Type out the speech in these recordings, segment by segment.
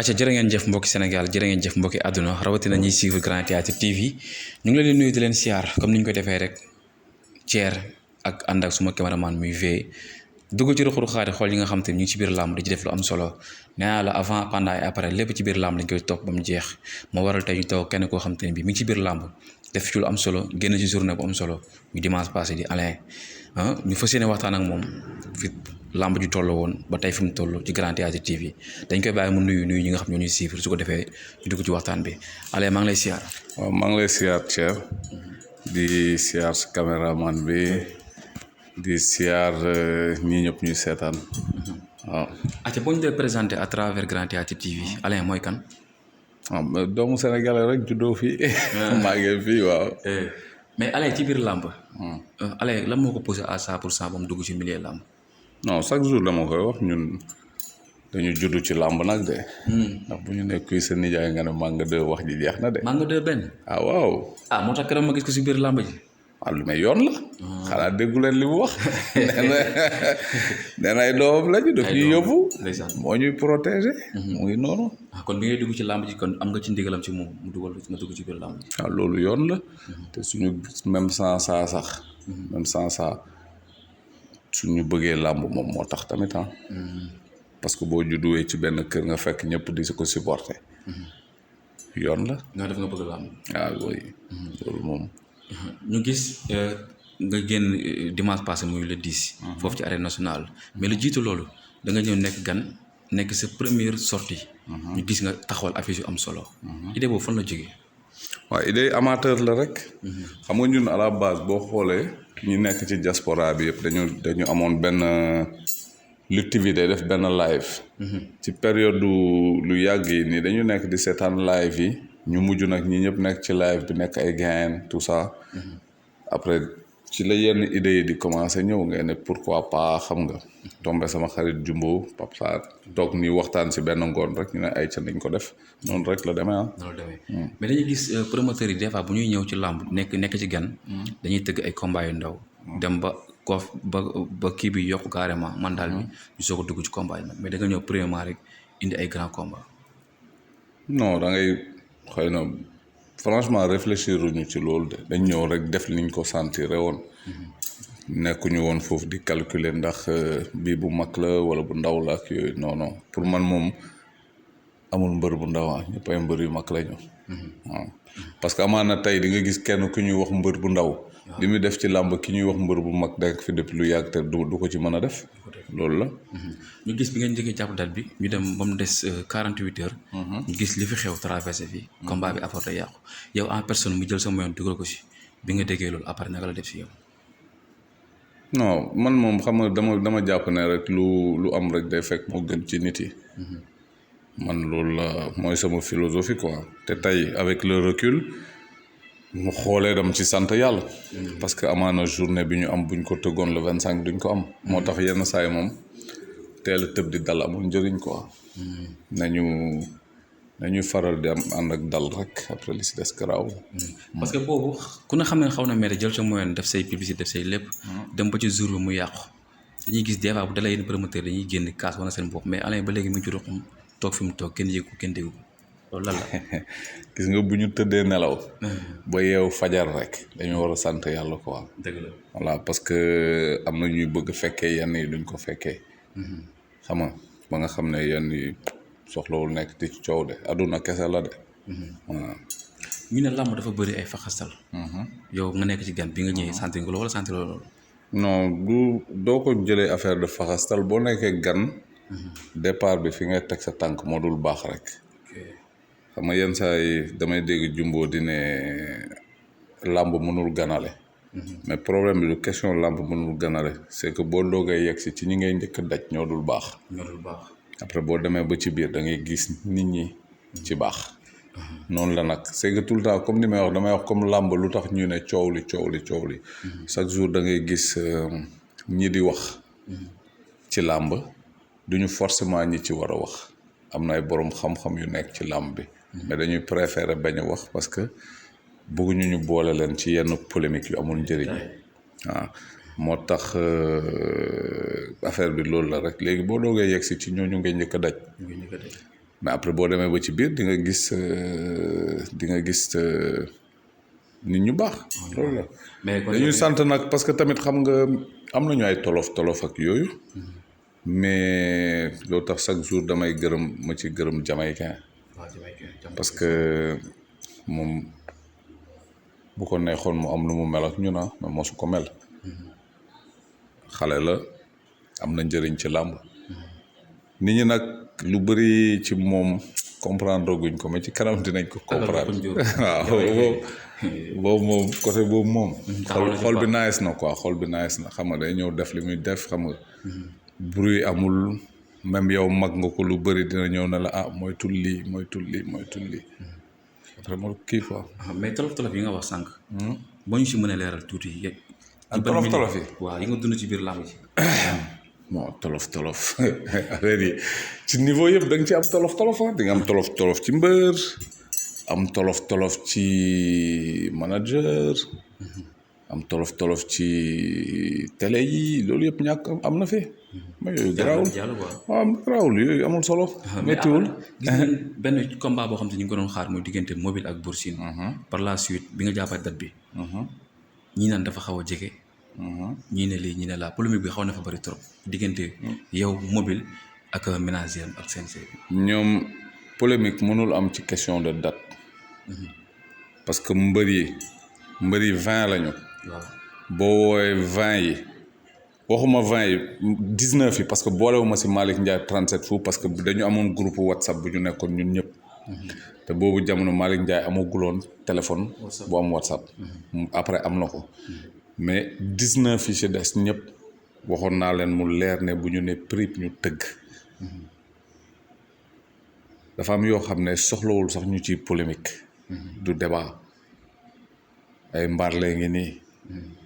acca jërë ngeen jëf mbokki Sénégal jërë ngeen jëf mbokki àdduna rawatina ñuy suivre Grand Théâtre TV ñu ngi leen di nuyu di leen siyaar comme ni ñu ko defee rek Thier ak ànd ak suma cameraman muy V dugg ci ruxuru xaari xool yi nga xam te ñu ngi ci biir làmb di ci def lu am solo nee naa la avant pendant et après lépp ci biir làmb lañ koy topp ba mu jeex moo waral tey ñu taw kenn koo xam te ne bi mi ngi ci biir làmb def ci lu am solo génn ci journée bu am solo ñu dimanche passé di Alain ñu fas yéene waxtaan ak moom fi làmb ju toll woon ba tey fi mu toll ci Grand Théâtre TV dañ koy bàyyi mu nuyu ñi nga xam ñoo ñuy suivre su ko defee ñu dugg ci waxtaan bi Alain maa ngi lay siyaar. waaw maa ngi lay siyaar Thier di siyaar sa caméraman bi di siyaar ñii ñëpp ñuy seetaan waaw. acca boo ñu dee présenté à travers Grand Théâtre TV Alain mooy kan. waaw doomu Sénégalais rek juddoo fii maa ngi fii waaw. mais Alain ci biir làmb. Alain lan moo ko poussé à 100% ba mu dugg ci milieu làmb. non chaque jour dama koy wax ñun dañu judd ci làmb nag de. ndax bu ñu nekk kuy sa nijaay nga ne Manga 2 wax ji jeex na de. Manga 2 benn. ah waaw. moo tax keroog ma gis ko si biir làmb ji. waaw lu may yoon la. xanaa déggu leen li mu wax. nee na ay doomam lañu daf ñuy yóbbu. moo ñuy protéger. mu ngi noonu. kon bi ngay dugg ci làmb ji kon am nga ci ndigalam ci moom mu dugal nga dugg ci biir làmb ji. waaw loolu yoon la. te suñu même sans ça sax. même sans ça suñu bëggee làmb moom moo tax tamit ah. parce que boo judduwee ci benn kër nga fekk ñëpp di ko supporter. yoon la. nga def nga bëgg làmb. waaw loolu moom. ñu gis nga génn dimanche passé muy le 10. foofu ci arène nationale. mais lu jiitu loolu da nga ñëw nekk gan nekk sa première sortie. ñu gis nga taxawal affiche yu am solo. idée boobu fan la jógee. waaw idée amateur la rek. xam nga ñun à la base boo xoolee. ñu nekk ci diaspora bi yëpp dañu amoon benn Lutte TV day def benn live. ci période lu yàgg yi nii dañu nekk di seetaan live yi. ñu mujj nag ñi ñëpp nekk ci live bi nekk ay gain tout ça. après ci la yenn idées yi di commencé ñëw nga ne pourquoi pas xam nga. tombé sama xarit Jumbo Pape Sarr toog nii waxtaan si benn ngoon rek ñu ne ay ca nañ ko def noonu rek la demee ah. noonu la demee mais dañuy gis promoteurs yi des fois bu ñuy ñëw ci làmb nekk ci gan. dañuy tëgg ay combats yu ndaw. dem ba koof ba kii bi yokk carrément mandaal bi ñu soog a dugg ci combat yi nag mais da nga ñëw premièrement rek indi ay grands combats. non da ngay xëy na franchement réfléchir uñu ci loolu de dañ ñëw rek def liñ ko sentir woon. nekkuñu woon foofu di calculer ndax bii bu mag la wala bu ndaw la ak yooyu non non pour man moom amul mbër bu ndaw ah ñëpp ay mbër yu mag lañu. waaw parce que amaana tey di nga gis kenn ku ñuy wax mbër bu ndaw. li muy def ci làmb ki ñuy wax mbër bu mag nekk fi depuis lu yàgg te du ko ci mën a def. loolu la. ñu gis bi ngeen njëkkee jàpp date bi ñu dem ba mu des 48 heures. ñu gis li fi xew traversé fii. combat bi apporté yàqu yow en personne mu jël sa moyen dugal ko si bi nga déggee loolu après naka la def si yow. non man moom xam nga dama jàpp ne rek lu am rek day fekk moo gën ci nit yi. man loolu la mooy sama philosophie quoi te tey avec le recul mu xoolee dama ci sant yàlla. parce que amaana journée bi ñu am buñ ko tëggoon le 25 duñ ko am. moo tax yenn saa yi moom teel a tëb di dal amul njëriñ quoi. nañu faral di am ànd ak dal rek après li si des garaaw. parce que boobu ku ne xam ne xaw na mere jël sa moyen def say publicité def say lépp. dem ba ci jour bi mu yàqu. dañuy gis des fois bu dalee yenn promoteur dañuy génn kaas wana seen bopp mais Alain ba léegi mu ngi ci ruqam toog fi mu toog kenn yëgu kenn déggu loolu lan la. gis nga bu ñu tëddee nelaw. ba yeewu fajar rek dañu war a sant yàlla quoi. dëgg la voilà parce que am na ñuy bëgg fekkee yenn yi duñ ko fekkee. xam nga ba nga xam ne yenn yi soxlawul nekk di ci coow de àdduna kese la de. voilà. ñu ne làmb dafa bëri ay faxastal. yow nga nekk ci gan bi nga ñëwee sentir nga loolu wala sentir loolu. non doo ko jëlee affaire de faxastal boo nekkee gan. départ bi fi ngay teg sa tànk moo dul baax rek. xam nga yenn saa yi damay dégg Jumbo di ne làmb mënul ganale. mais problème bi du question làmb mënul ganale c'est que boo doogee yegg si ci ñi ngay njëkk a daj ñoo dul baax. après boo demee ba ci biir da ngay gis nit ñi ci baax. noonu la nag c'est que tout le temps comme ni may wax damay wax comme làmb lu tax ñu ne coow li. chaque jour da ngay gis ñi di wax. ci làmb duñu forcément ñi ci war a wax. am na ay boroom xam-xam yu nekk ci làmb bi. mais dañuy préférer bañ a wax parce que bëgguñu ñu boole leen ci yenn polémique yu amul njëriñ. waaw moo tax affaire bi loolu la rek léegi boo doogee yegg si ci ñooñu ngay njëkk a daj. mais après boo demee ba ci biir di nga gis nit ñu baax. loolu la mais kon dañuy sant nag parce que tamit xam nga am nañu ay tolof ak yooyu. mais loo tax chaque jour damay gërëm Jamaïcain. parce que moom bu ko neexoon mu am lu mu mel ak ñu na mais mosu ko mel. xale la am na njëriñ ci làmb. nit ñi nag lu bëri ci moom comprendre guñ ko mais ci kanam dinañ ko comprendre. waaw boobu moom côté boobu moom. xol bi nice na quoi xol bi nice na xam nga day ñëw def li muy def xam nga. bruit amul même yow mag nga ko lu bëri dina ñëw na la moytul lii. vraiment kii quoi. mais tolof yi nga wax sànq. boo ñu si mën a leeral tuuti. ak tolof yi. waaw yi nga dund ci biir làmb ji. bon tolof affaire yi ci niveau yëpp da nga ci am tolof di nga am tolof ci mbër am tolof ci manager am tolof ci télé yi loolu yëpp ñàkk am na fi. mais yooyu garaawul yooyu amul solo. méttiwul gis nañ benn combat boo xam te ñu ngi ko doon xaar muy diggante Mobile ak Bour Sine. par la suite bi nga jàppee date bi. ñii naan dafa xaw a jege. ñii ne lii ñii ne laa polémique bi xaw na fa bëri trop diggante yow Mobile ak ménager ak CNG bi. ñoom polémique mënul am ci question de date. parce que mbër yi 20 lañu. waaw boo woowee 20 yi waxuma 20 yi 19 yi parce que boolewuma si Malick Ndiaye 37 fu parce que dañu amoon groupe WhatsApp bu ñu nekkoon ñun ñëpp. te boobu jamono Malick Ndiaye amaguloon téléphone. bu am WhatsApp. après am na ko. mais 19 yi ci des ñëpp waxoon naa leen mu leer ne bu ñu ne prix ñu tëgg. dafa am yoo xam ne soxlawul sax ñu ci polémique. du débat ay mbaarlee ngi nii.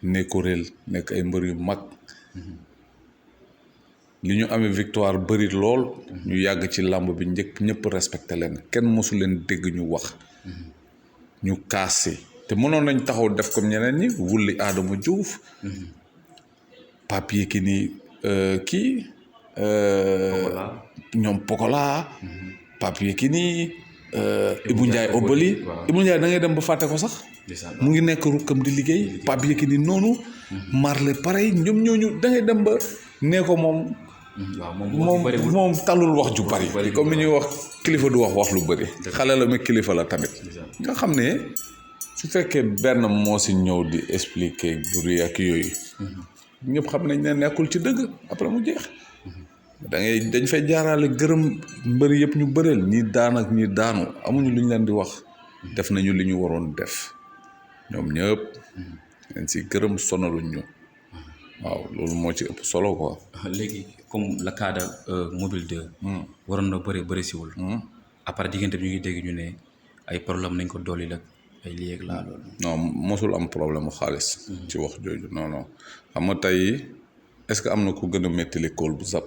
nekkuréel nekk ay mbër yu mag. li ñu amee victoire bëri lool. ñu yàgg ci làmb bi ñëpp respecté leen kenn mosu leen dégg ñu wax. ñu kaasi te mënoon nañ taxaw def comme ñeneen ñi wulli Adama Diouf. Pape Yekini kii. ñoom Pokola. Pape Yekini. Ibou Ndiaye Obali. Ibou Ndiaye da ngay dem ba fàtte ko sax. mu ngi nekk rukkam di liggéey. Pape Yekini noonu. Marley pareil ñoom ñooñu da ngay dem ba nee ko moom. moom talul wax ju bari. comme ni ñuy wax kilifa du wax lu bari. xale la mais kilifa la tamit. nga xam ne su fekkee benn moo si ñëw di expliquer bruit ak yooyu. ñëpp xam nañ ne nekkul ci dëgg après mu jeex. dañ fay jaarale gërëm mbëri yëpp ñu bëreel ñi daan ak ñi daanu amuñu lu ñu leen di wax. def nañu li ñu waroon def. ñoom ñëpp. dañ si gërëm sonaluñ ñu. waaw loolu moo ci ëpp solo quoi. léegi comme le cas de Mobile 2. waroon na bëri siwul. après diggante bi ñu ngi dégg ñu ne ay problème nañ ko dolli la ay lii ak laa loolu. non mosul am problème mu xaalis. ci wax jooju non xam nga tey est-ce que am na ku gën a méttili Kool bu Zap.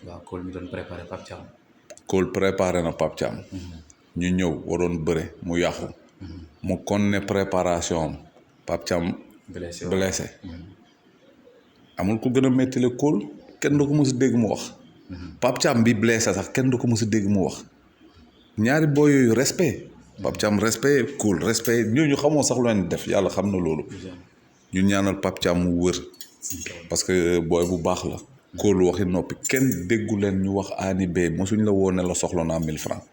waaw Kool mi doon préparé Pape Thiam. Kool préparé na Pape Thiam. ñu ñëw waroon bëre mu yàqu. mu kon ne préparation am Pape Thiam. blessé. amul ku gën a méttile Kool kenn du ko mës a dégg mu wax. Pape Thiam bi blessé sax kenn du ko mës a dégg mu wax. ñaari boo yooyu respect. Pape Thiam respect Kool respect ñooñu xamoo sax lu leen def yàlla xam na loolu. ñu ñaanal Pape Thiam mu wër. parce que booy bu baax la. Kool waxi noppi kenn déggu leen ñu wax aani bee mosuñ la woo ne la soxla naa 1000 francs.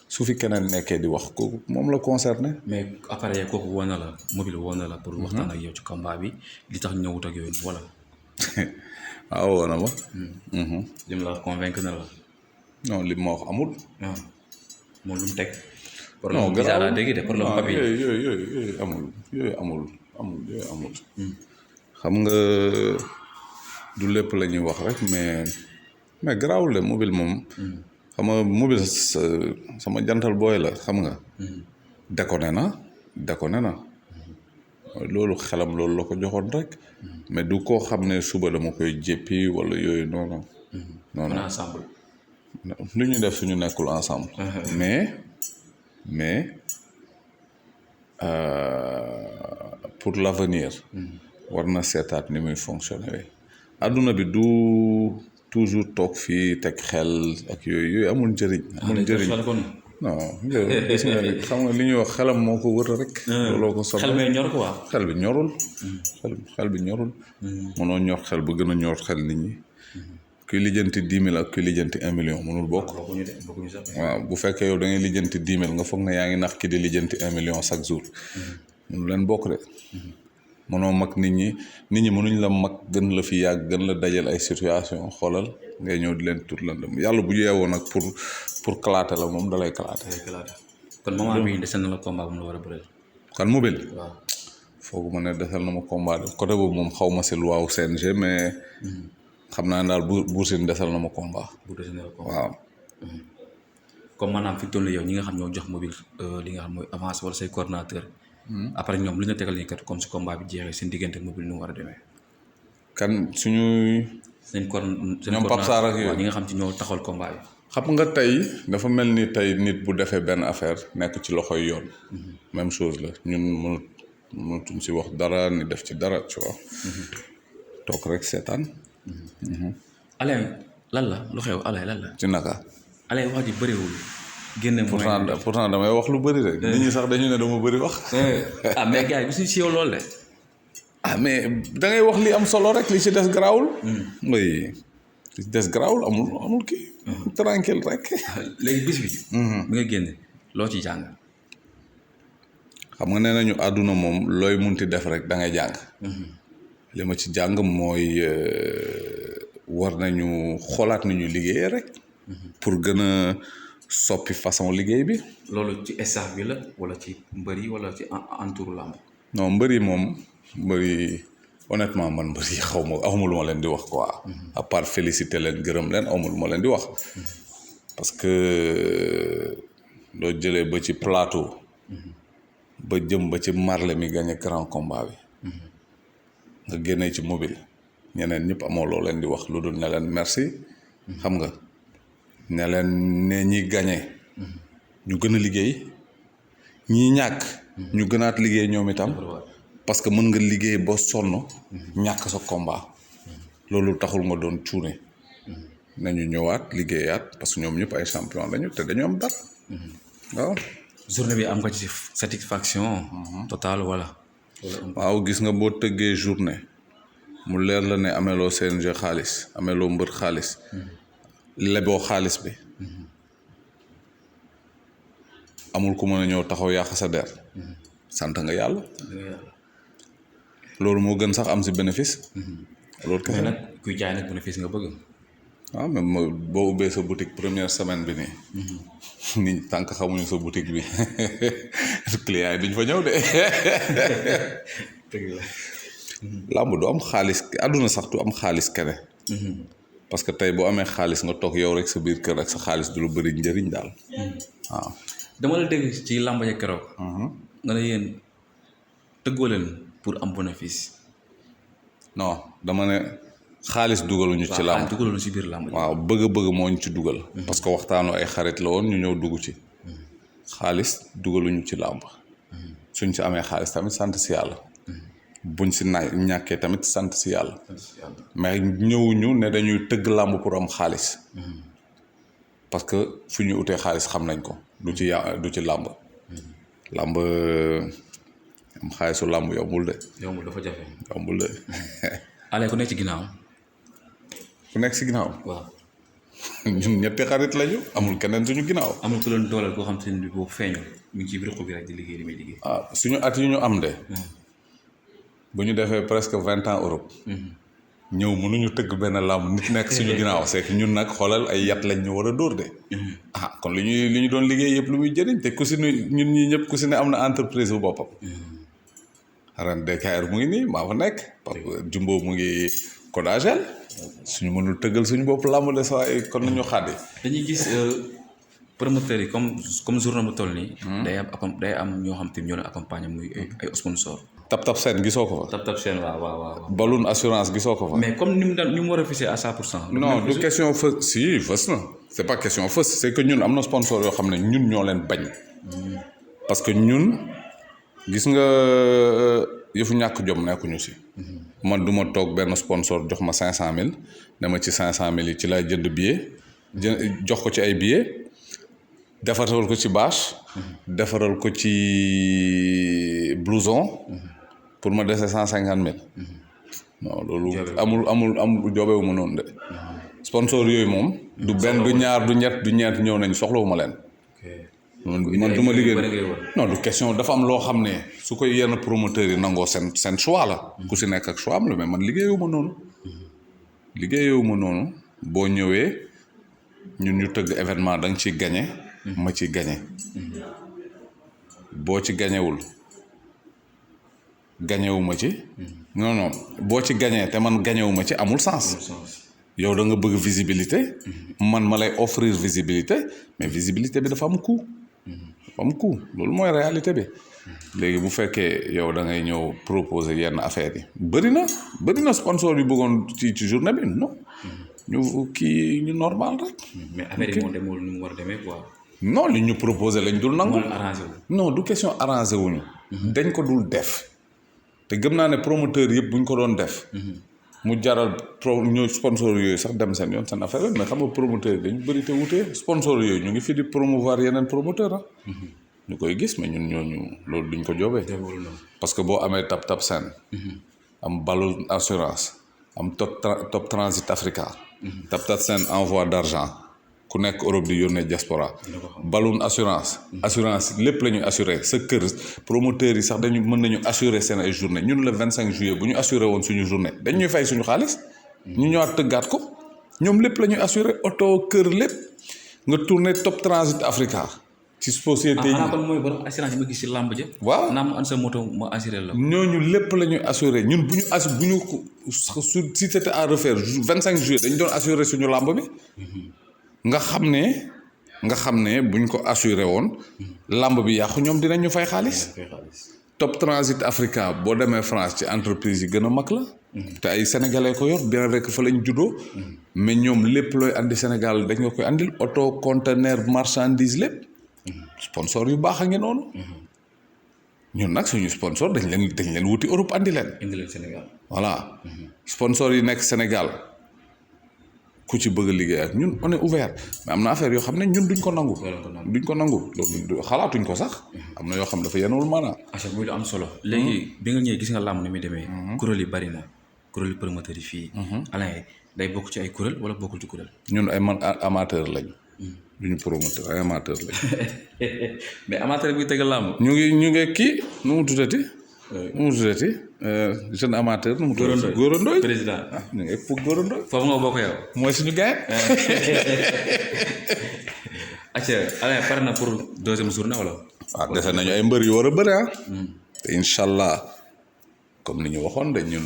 su fi keneen nekkee di wax kooku moom la concerné. mais après kooku woo na la Mobile woo na la pour waxtaan ak yow ci combat bi li tax ñëwut ak yooyu wala. waaw woo na ma. li mu la convaincre na la. non li ma wax amul. moom lu mu teg. non gannaaw la dégg de problème papier. yooyu amul. xam nga du lépp la ñuy wax rek mais garaawul de Mobile moom. xam nga Mobile sama jantal booy la xam nga. déconné na. loolu xelam loolu la ko joxoon rek. mais du koo xam ne suba dama koy jéppi wala yooyu non. ensemble. lu ñu def suñu nekkul ensemble. mais pour l'avenir. war na seetaat ni muy fonctionner. adduna bi du toujours toog fii teg xel ak yooyu amul njëriñ. amul njëriñ non gis nga xam nga li ñuy wax xelam moo ko wër rek. looloo ko soxla xel may ñor ko waaw. xel bi ñorul. xel bi ñorul. mënoo ñor xel bu gën a ñor xel nit ñi. kuy lijjanti 10 000 ak kuy lijjanti 1 million mënul bokk. waaw bu fekkee yow da ngay lijjanti 10 000 nga foog ne yaa ngi nax ki di lijjanti 1 million chaque jour. mënu leen bokk de. mënoo mag nit ñi mënuñ la mag gën la fi yàgg gën la dajal ay situation xoolal ngay ñëw di leen tur lan dem yàlla bu yeewoo nag pour kalaate la moom dalay kalaate. kon moment bii desal na la combat bu mu la war a bëreel. kan mobile. waaw foogu ma ne desal na ma combat côté boobu moom xaw ma si luwaaw CNG mais. xam naa daal Bour Sine desal na ma combat. waaw. comme maanaam fi toll yow ñi nga xam ñoo jox mobile li nga xam mooy avance wala say coordinateur. après ñoom lu ñu tegal nii kat comme si combat bi jeexee seen diggante mobile nu mu war a demee. kan suñuy. ñoom Pape Sarr ak yooyu ñi nga xam ci ñoo taxawal combat bi. xam nga tey dafa mel ni tey nit bu defee benn affaire nekk ci loxoy yoon. même chose la ñun mënatuñ si wax dara ni def ci dara tu vois. toog rek seetaan. Alain lan la lu xew Alain lan la. ci naka. Alain wax ji bëriwul. génne pourtant damay wax lu bëri rek. nit ñi sax dañu ne dama bëri wax. ah mais gars yi gisuñu si yow loolu de. ah mais da ngay wax li am solo rek li ci des garaawul. oui li ci des garaawul amul kii. tranquille rek. léegi bis bi. bi nga génne loo ci jàng. xam nga nee nañu àdduna moom looy munti def rek da ngay jàng. li ma ci jàng mooy war nañu xoolaat nañu liggéeyee rek. pour gën a soppi façon liggéey bi. loolu ci staff bi la wala ci mbër yi wala ci entour làmb. non mbër yi moom honnêtement man mbër yi awma lu ma leen di wax quoi. à part féliciter leen gërëm leen awma lu ma leen di wax. parce que doo jëlee ba ci plateau. ba jëm ba ci marle mi gagné grand combat bi. nga génnee ci mobile ñeneen ñëpp amoo loo leen di wax lu dul ne leen merci. xam nga ne leen ne ñi gagné. ñu gën a liggéey ñi ñàkk. ñu gënaat liggéey ñoom itam. parce que mën nga liggéey ba sonn. ñàkk sa combat. loolu taxul nga doon cuune. nañu ñëwaat liggéeyaat parce que ñoom ñëpp ay champion lañu te dañu am dara. waaw. journée bi am nga ci satisfaction. totale wala. waaw gis nga boo tëggee journée mu leer la ne ameloo CNG xaalis ameloo mbër xaalis. leboo xaalis bi. amul ku mën a ñëw taxaw yàq sa der. sant nga yàlla. loolu moo gën sax am si bénéfice. loolu kese nag kuy jaay nag bénéfice nga bëgg. waaw même boo ubbee sa boutique première semaine bi nii. nit tànk xamuñu sa boutique bi client yi duñ fa ñëw de. dëgg la. làmb du am xaalis àdduna sax du am xaalis kene. parce que tey boo amee xaalis nga toog yow rek sa biir kër ak sa xaalis du lu bëri njëriñ daal. waaw. dama la dégg ci làmb ja keroog. nga ne yéen tëggoo leen pour am bénéfice. non dama ne xaalis dugaluñu ci làmb. waaw dugaluñu ci biir làmb. waaw bëgg moo ñu ci dugal. parce que waxtaanu ay xarit la woon ñu ñëw dugg ci. xaalis dugaluñu ci làmb. suñ ci amee xaalis tamit sant si yàlla. buñ si ñàkkee tamit sant si yàlla. mais ñëwuñu ne dañuy tëgg làmb pour am xaalis. parce que fu ñu utee xaalis xam nañ ko du ci làmb. làmb am xaalisu làmb yombul de. yombul dafa jafe. yombul de. Alain ku nekk ci ginnaaw. ku nekk si ginnaaw. waaw. ñun ñetti xarit lañu amul keneen suñu ginnaaw. amul ku leen dooleel koo xam te ne boo feeñu mu ngi ci biir bi rek di liggéey li muy liggéey. ah suñu at yi ñu am de. bu ñu defee presque 20 ans Europe. ñëw mënuñu tëgg benn làmb nit nekk suñu ginnaaw c'est que ñun nag xoolal ay yat lañ ñu war a dóor de. ah kon li ñu doon liggéey yëpp lu muy jëriñ te ku si ne ñun ñii ñëpp ku si ne am na entreprise bu boppam. ren DKR mu ngi nii maa fa nekk parce que Jumbo mu ngi Codagel suñu mënul tëggal suñu bopp làmb de saa yi kon nañu xàddi. dañuy gis promoteurs yi comme journée bu toll nii. day am ñoo xam te ñoo leen accompagner muy ay sponsor. Tap Sène gisoo ko fa. Tap Sène waaw. Balloon assurance gisoo ko fa. mais comme ni mu war a fixé à 100%. non du question fës si fës na c'est pas question fës c'est que ñun am na sponsor yoo xam ne ñun ñoo leen bañ. parce que ñun gis nga yëfu ñàkk jom nekkuñu si. man du ma toog benn sponsor jox ma 500000 dama ci 500000 yi ci laay jënd billet jox ko ci ay billets defaral ko ci bâche defaral ko ci blouson pour ma dese 150000 non loolu amul joobewu ma noonu de sponsor yooyu moom du benn du ñaar du ñett du ñeent ñëw nañ soxlawu ma leen man du ma liggéey non du question dafa am loo xam ne su koy yenn promoteurs yi nangoo seen choix la ku si nekk ak choix am la mais man liggéeyewu ma noonu boo ñëwee ñun ñu tëgg événement da nga ciy gagné ma ci gagné boo ci gagnéwul gagnéwu ma ci non boo ci gagné te man gagnéwu ma ci amul sens yow da nga bëgg visibilité man ma lay offrir visibilité mais visibilité bi dafa am coût loolu mooy réalité bi léegi bu fekkee yow da ngay ñëw proposer yenn affaires yi bëri na sponsor yu bëggoon ci journée bi non ñu kii ñu normal rek. mais affaire yi moo demul nu mu war a demee quoi. non li ñu proposer lañ dul nangu. arrangé wu. non du question arrangé wuñu dañ ko dul def te gëm naa ne promoteur yëpp buñ ko doon def. mu jaral ñu sponsor yooyu sax dem seen yoon seen affaire mais xam nga promoteur yi dañu bëri te wutee sponsor yooyu ñu ngi fi di promouvoir yeneen promoteur ñu koy gis mais ñun ñooñu loolu duñ ko joobee. parce que boo amee Tap Sen am Balloon Assurance am Top Transit Africa. Tap Sen envoi d'argent ku nekk Europe di yónnee diaspora. Balloon assurance lépp la ñuy assuré sa kër promoteurs yi sax mën nañu assurer seen ay journée ñun le 25 juillet bu ñu assuré woon suñu journée dañ ñuy fay suñu xaalis. ñu ñëwaat tëggaat ko ñoom lépp la ñuy assuré oto kër lépp nga tourné Top Transit Africa. ci société yi kon mooy borom assurance yi ma gis ci làmb ja. waaw naa ma an sa moto ma assuré la. ñooñu lépp la ñuy assuré ñun bu ñu si c'était à refaire 25 juillet dañu doon assuré suñu làmb bi. nga xam ne buñ ko assuré woon làmb bi yàqu ñoom dinañ ñu fay xaalis. Top Transit Africa boo demee France ci entreprise yi gën a mag la. te ay sénégalais ko yor bien vrai que fa lañ juddoo. mais ñoom lépp looy andi Sénégal dañ nga koy andil auto conteneur marchandise lépp. sponsor yu baax a ngi noonu. ñun nag suñu sponsor dañ leen wuti Europe andi leen. Sénégal. voilà sponsor yi nekk Sénégal ku ci bëgg a liggéey ak ñun on est ouvert mais am na affaire yoo xam ne ñun duñ ko nangu. xalaatuñ ko sax. am na yoo xam dafa yenuwul maanaam. affaire muy lu am solo. léegi bi nga ñëwee gis nga làmb ni muy demee. kuréel yi bari na kuréel promoteur yi fii. Alain day bokk ci ay kuréel wala bokkul ci kuréel. ñun ay amateur lañ. duñu promoteur ay amateur lañ. mais amateur bi tëgg làmb. ñu ngi kii nu mu tuddati. jeune amateur nu mu tuddati. Gora Ndoye président. ñu ngi pour Gora Ndoye. foofu nga bokk yow. mooy suñu gain. acca Alain pare na pour deuxième journée wala. waaw dese nañu ay mbër yu war a bëri te incha allah comme ni ñu waxoon de ñun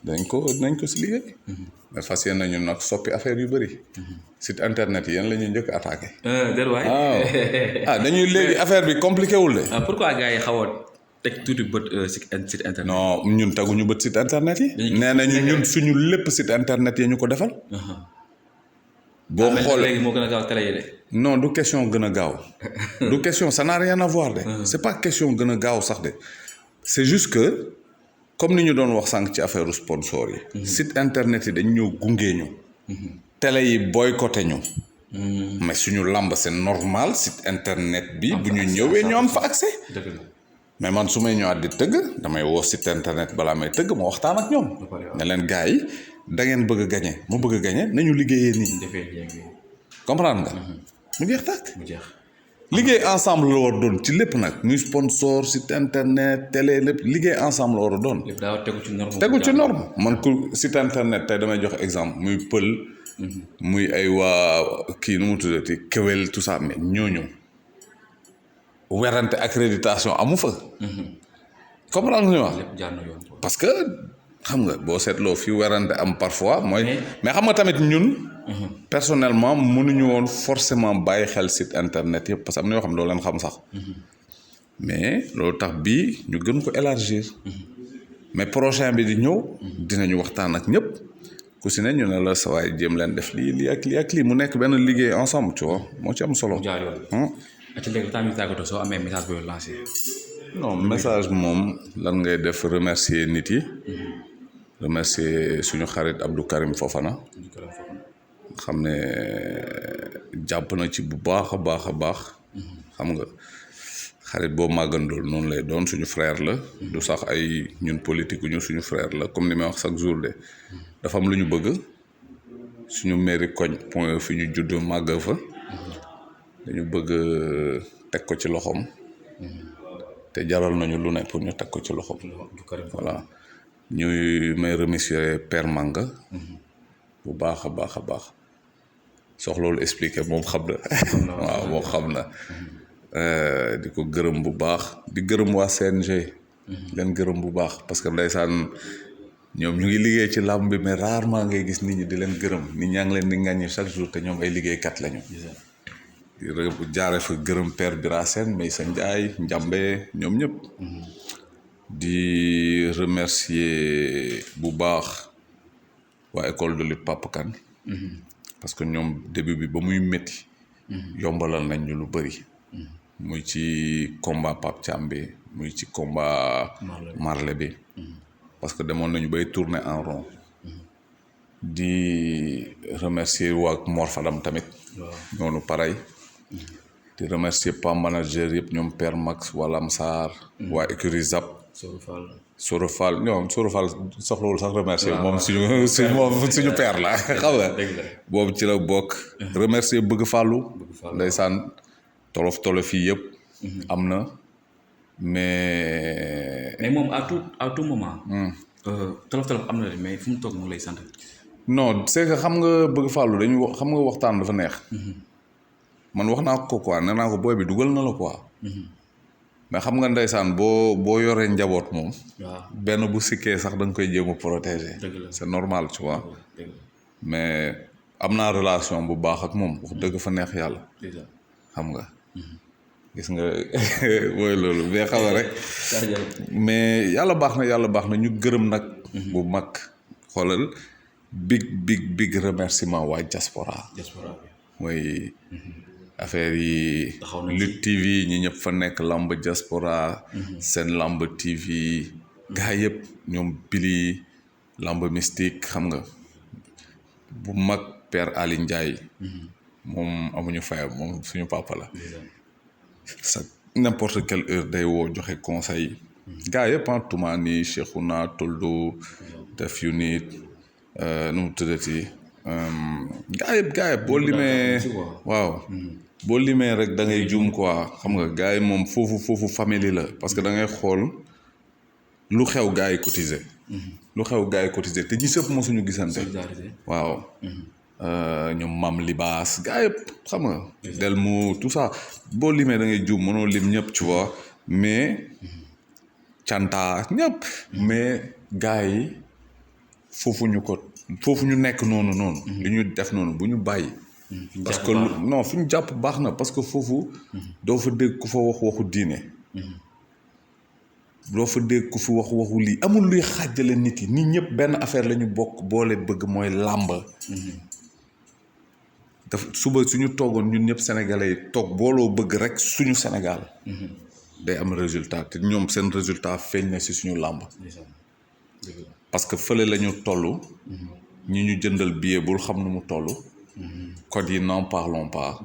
dinañ ko si liggéey. mais fas yéene nañu nag soppi affaire yu bëri. site internet yi yéen la ñuy njëkk attaqué. déedéet waay. dañuy léegi affaire bi compliqué wul de. pourquoi gars yi xaw a teg tuuti bët site internet. non ñun teguñu bët site internet yi. nee nañu ñun suñu lépp site internet yi ñu ko defal. boo xoolee léegi moo gën a gaaw télé yi de. non du question gën a gaaw. du question ça n'a rien à voir de. c'est pas question gën a gaaw sax de. c'est juste que comme ni ñu doon wax sànq ci affaire sponsor yi. site internet yi dañ ñëw gunge ñu. télé yi boycotté ñu. mais suñu làmb c'est normal site internet bi bu ñu ñëwee ñu am fa accès. mais man su may ñëwaat di tëgg damay woo site internet balaa may tëgg ma waxtaan ak ñoom. ne leen gars yi da ngeen bëgg a gagné ma bëgg a gagné nañu liggéeyee nii. comprendre nga. mu jeex tàkk. liggéey ensemble la war doon ci lépp nag muy sponsor site internet télé lépp liggéey ensemble la war a doon. lépp daa tegu ci norme. tegu ci norme man ku site internet tey damay jox exemple muy pël. muy ay waa kii nu mu tuddati Kewel tout ça mais ñooñu werante accréditation amu fa. comprendre nga li ma wax. parce que xam nga boo seetloo fi werante am parfois mooy. mais xam nga tamit ñun. personnellement mënuñu woon forcément bàyyi xel site internet yëpp parce que am na yoo xam ne doo leen xam sax. mais loolu tax bii ñu gën ko élargir. mais prochain bi di ñëw. dinañu waxtaan ak ñëpp. ku si ne ñu ne la sa waay jéem leen def lii ak lii mu nekk benn liggéey ensemble tu vois moo ci am solo. jaar yoon. ci léegi temps bi tàggatoo soo amee message booy lancé. non message moom lan ngay def remercier nit yi. remercier suñu xarit Abdou Karim Fofana. xam ne jàpp na ci bu baax a baax a baax. xam nga xarit boo màggandool noonu lay doon suñu frère la. du sax ay ñun politique ñu suñu frère la comme ni may wax chaque jour de. dafa am lu ñu bëgg suñu mairie koñ point fi ñu judd màgg fa. dañu bëgg teg ko ci loxoom. te jaral nañu lu ne pour ñu teg ko ci loxoom. voilà ñuy may remercier Père Manga. bu baax a baax a baax soxloolu expliqué moom xam na. waaw moom xam na. di ko gërëm bu baax di gërëm waa CNG. leen gërëm bu baax parce que ndeysaan ñoom ñu ngi liggéey ci làmb bi mais rarement ngay gis nit ñi di leen gërëm nit ñaa ngi leen di ŋàññi chaque jour te ñoom ay liggéeykat lañu. di jaare fa gërëm Père Bira Sène Maysa Ndiaye Njambe ñoom ñëpp. di remercier bu baax waa école de lutte Papa Kane. parce que ñoom début bi ba muy métti. yombalal nañ ñu lu bëri. muy ci combat Pape Thiam bi muy ci combat Marley bi. parce que demoon nañu bay tourner en rond. di remercier waa Mor Fadam tamit. noonu pareil. di remercier pas manager yëpp ñoom Père Max wala Amsar. waa écurie Zap. Soro Fall ñoom Soro Fall soxlawul sax remercier moom suñu père la xam nga boobu ci la bokk. remercier bëgg fàllu ndeysaan tolof yi yëpp. am na mais moom à tout moment. tolof am na mais fu mu toog mu lay sant. non c'est que xam nga bëgg fàllu dañu xam nga waxtaan dafa neex. man wax naa ko quoi nee naa ko booy bi dugal na la quoi. mais xam nga ndeysaan boo yoree njaboot moom. benn bu sikkee sax da nga koy jéem a protéger. c'est normal tu vois. mais am naa relation bu baax ak moom wax dëgg fa neex yàlla. xam nga. gis nga mooy loolu mais xam nga rek. mais yàlla baax na ñu gërëm nag. bu mag xoolal big remerciement waa diaspora. mooy. affaire yi Lutte TV ñi ñëpp fa nekk lamb diaspora. seen lamb TV. gaa yëpp ñoom Billy lamb mystique xam nga bu mag Père Ali Ndiaye. moom amuñu fayam moom suñu papa la. sa n'importe quelle heure day woo joxe conseil. gaa yëpp Toumani Cheikhouna Toldo def yu nit nu mu tuddati gaa yëpp boo limee waaw. boo limee rek da ngay juum quoi xam nga gars yi moom foofu famille la parce que da ngay xool lu xew gars yi cotiser. lu xew gars yi cotiser te ñi sëpp mosuñu gisante. waaw. ñoom mam libaas gars yëpp xam nga. delmu tout ça boo limee da ngay juum mënoo lim ñëpp tu vois mais canta ñëpp. mais gars yi foofu ñu nekk noonu. li ñu def noonu bu ñu bàyyi. parce que non fi ñu jàpp baax na parce que foofu doo fa dégg ku fa waxu diine. doo fa dégg ku fi waxu lii amul luy xàjjale nit yi nit ñëpp benn affaire la ñu bokk boole bëgg mooy làmb. daf suba suñu toogoon ñun ñëpp sénégalais yi toog booloo bëgg rek suñu Sénégal. day am résultat te ñoom seen résultat feeñ na si suñu làmb. parce que fële la ñu toll. ñi ñu jëndal billet bul xam nu mu toll. code yi n'en parlons pas.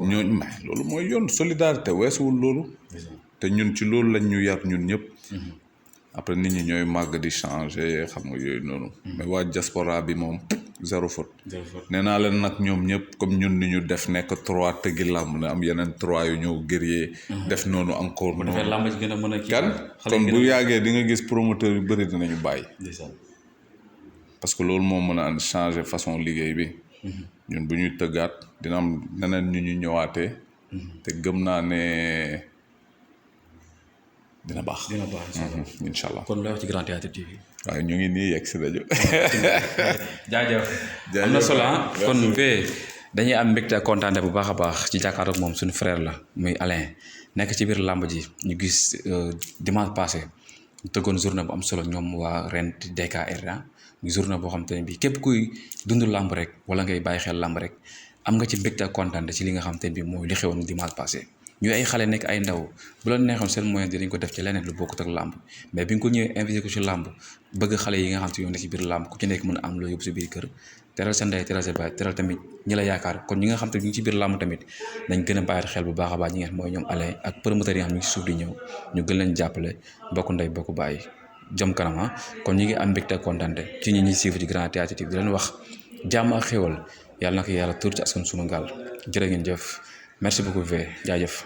ñooñu mais loolu mooy yoon solidarité weesuwul loolu. te ñun ci loolu lañ ñu yar ñun ñëpp. après nit ñi ñooy màgg di changer xam nga yooyu noonu. mais waa diaspora bi moom zéro faute. nee naa leen nag ñoom ñëpp comme ñun ni ñu def nekk 3 tëggi làmb na am yeneen 3 yu ñëw guerrier. def noonu encore noonu. kan kon bu yàggee di nga gis promoteur yu bëri dinañu bàyyi. parce que loolu moo mën a andi changer façon liggéey bi. ñun bu ñuy tëggaat dina am neneen ñu ñëwaatee. te gëm naa ne dina baax. incha allah kon lay wax ci Grand Théâtre TV. waaye ñu ngi nii yegg si rajo. jaajëf am na solo kon fee dañuy am mbégte ak kontaante bu baax a baax ci jàkkaarloo ak moom suñu frère la muy Alain nekk ci biir làmb ji ñu gis dimanche passé ñu tëggoon journée bu am solo ñoom waa ren DKR muy journée boo xam te ne bii képp kuy dund làmb rek wala ngay bàyyi xel làmb rek am nga ci mbégte ak kontaante ci li nga xam te ne bii mooy li xewoon dimanche passé ñu ay xale nekk ay ndaw bu la neexoon seen moyen dinañ ko def ci leneen lu bokkut ak làmb mais bi nga ko ñëwee investir ko ci làmb bëgg xale yi nga xam te ñoo nekk ci biir làmb ku ci nekk mën a am loo yóbbu sa biir kër teral sa ndey teral sa baay teral tamit ñi la yaakaar kon ñi nga xam te ñu ngi ci biir làmb tamit nañ gën a bàyyi xel bu baax a baax ñi nga xam mooy ñoom Alain ak promoteurs yi nga xam ñu ngi ci suuf di ñëw ñu gën leen jàppale bokk ndey bokk bàyyi jëm kanam kon ñi ngi am mbégte ak kontaante ci ñi ñuy suivre ci Grand Théâtre TV di leen wax jàmm ak xéwal yàlla na ko yàlla tuur ci askan sunu gaal jërë ngeen jëf merci beaucoup Vieux jaajëf